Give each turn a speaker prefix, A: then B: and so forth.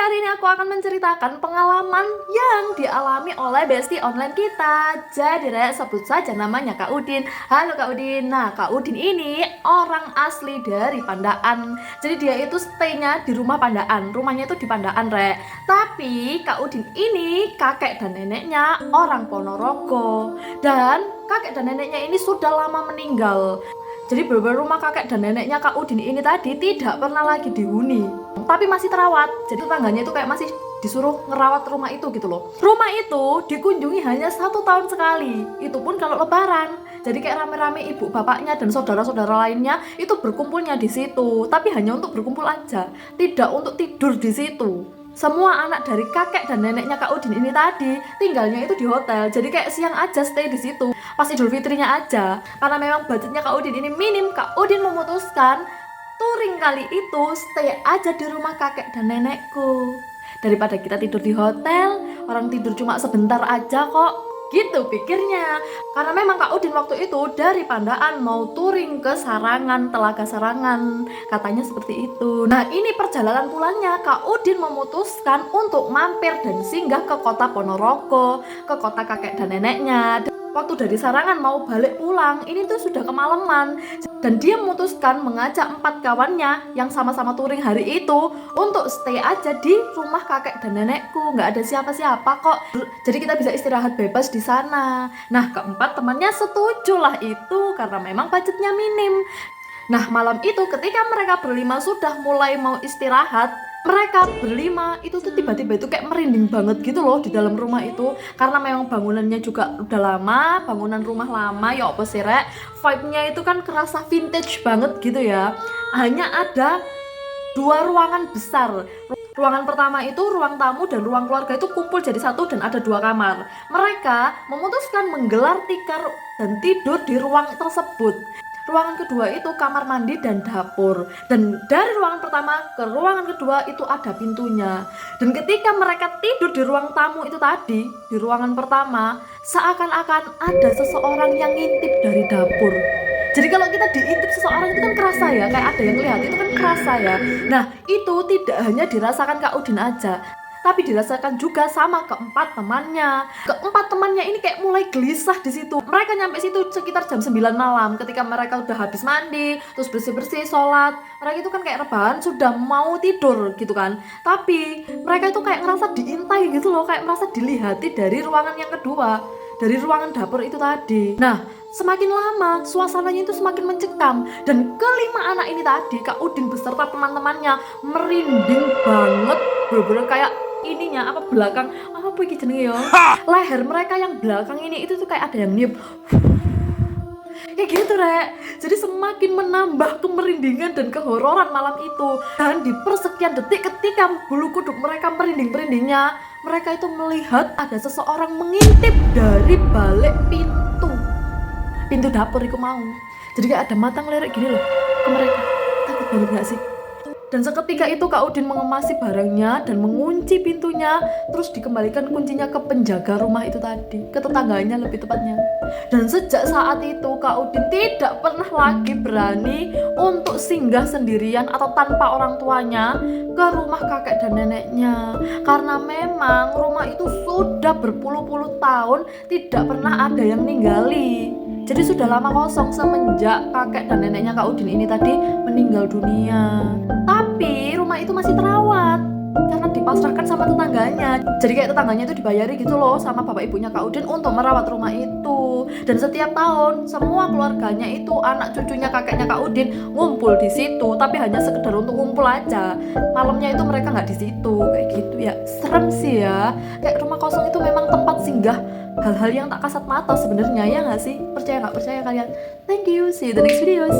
A: Kali ini aku akan menceritakan pengalaman yang dialami oleh bestie online kita. Jadi Rek, sebut saja namanya Kak Udin. Halo Kak Udin. Nah, Kak Udin ini orang asli dari Pandaan. Jadi dia itu stay-nya di rumah Pandaan. Rumahnya itu di Pandaan, Rek. Tapi Kak Udin ini kakek dan neneknya orang Ponorogo. Dan kakek dan neneknya ini sudah lama meninggal. Jadi beberapa rumah kakek dan neneknya Kak Udin ini tadi tidak pernah lagi dihuni, tapi masih terawat. Jadi tetangganya itu kayak masih disuruh ngerawat rumah itu gitu loh. Rumah itu dikunjungi hanya 1 tahun sekali, itu pun kalau lebaran. Jadi kayak rame-rame ibu bapaknya dan saudara-saudara lainnya itu berkumpulnya di situ, tapi hanya untuk berkumpul aja, tidak untuk tidur di situ. Semua anak dari kakek dan neneknya Kak Udin ini tadi tinggalnya itu di hotel. Jadi kayak siang aja stay di situ, pas Idul Fitrinya aja. Karena memang budgetnya Kak Udin ini minim, Kak Udin memutuskan touring kali itu stay aja di rumah kakek dan nenekku. Daripada kita tidur di hotel, orang tidur cuma sebentar aja kok. Gitu pikirnya. Karena memang Kak Udin waktu itu dari Pandaan mau touring ke Sarangan, Telaga Sarangan. Katanya seperti itu. Nah, ini perjalanan pulangnya Kak Udin memutuskan untuk mampir dan singgah ke kota Ponorogo, ke kota kakek dan neneknya. Waktu dari Sarangan mau balik pulang, ini tuh sudah kemalaman. Dan dia memutuskan mengajak 4 kawannya yang sama-sama touring hari itu untuk stay aja di rumah kakek dan nenekku. Nggak ada siapa-siapa kok. Jadi kita bisa istirahat bebas di sana. Nah, keempat temannya setuju lah itu karena memang budgetnya minim. Nah, malam itu ketika mereka berlima sudah mulai mau istirahat, mereka berlima itu tuh tiba-tiba itu kayak merinding banget gitu loh di dalam rumah itu. Karena memang bangunannya juga udah lama, bangunan rumah lama, ya apa sih Rek, vibe-nya itu kan kerasa vintage banget gitu ya. Hanya ada 2 ruangan besar. Ruangan pertama itu ruang tamu dan ruang keluarga itu kumpul jadi satu dan ada 2 kamar. Mereka memutuskan menggelar tikar dan tidur di ruang tersebut. Ruangan kedua itu kamar mandi dan dapur. Dan dari ruangan pertama ke ruangan kedua itu ada pintunya. Dan ketika mereka tidur di ruang tamu itu tadi, di ruangan pertama, seakan-akan ada seseorang yang ngintip dari dapur. Jadi kalau kita diintip seseorang itu kan kerasa ya, kayak ada yang lihat, itu kan kerasa ya. Nah, itu tidak hanya dirasakan Kak Udin aja, tapi dirasakan juga sama keempat temannya. Keempat temannya ini kayak mulai gelisah di situ. Mereka nyampe situ sekitar jam 9 malam. Ketika mereka udah habis mandi, terus bersih-bersih, sholat, mereka itu kan kayak rebahan, sudah mau tidur gitu kan. Tapi mereka itu kayak ngerasa diintai gitu loh, kayak merasa dilihati dari ruangan yang kedua, dari ruangan dapur itu tadi. Nah, semakin lama suasananya itu semakin mencekam. Dan kelima anak ini tadi, Kak Udin beserta teman-temannya merinding banget. Bener-bener kayak ininya apa belakang apa iki jenenge ya, leher mereka yang belakang ini itu tuh kayak ada yang niup kayak gitu Rek. Jadi semakin menambah kemerindingan dan kehororan malam itu. Dan di persekian detik ketika bulu kuduk mereka merinding-merindingnya, mereka itu melihat ada seseorang mengintip dari balik pintu dapur itu mau. Jadi kayak ada mata ngelirik gini loh ke mereka. Takut banget gak sih? Dan seketika itu Kak Udin mengemasi barangnya dan mengunci pintunya, terus dikembalikan kuncinya ke penjaga rumah itu tadi, ke tetangganya lebih tepatnya. Dan sejak saat itu Kak Udin tidak pernah lagi berani untuk singgah sendirian atau tanpa orang tuanya ke rumah kakek dan neneknya. Karena memang rumah itu sudah berpuluh-puluh tahun tidak pernah ada yang ninggali. Jadi sudah lama kosong semenjak kakek dan neneknya Kak Udin ini tadi meninggal dunia. Tapi rumah itu masih terawat karena dipasrahkan sama tetangganya. Jadi kayak tetangganya itu dibayari gitu loh sama bapak ibunya Kak Udin untuk merawat rumah itu. Dan setiap tahun semua keluarganya itu, anak cucunya kakeknya Kak Udin ngumpul di situ, tapi hanya sekedar untuk ngumpul aja. Malamnya itu mereka nggak di situ, kayak gitu ya. Serem sih ya. Kayak rumah kosong itu memang tempat singgah hal-hal yang tak kasat mata sebenarnya, ya nggak sih? Percaya nggak percaya kalian? Thank you, see you the next videos.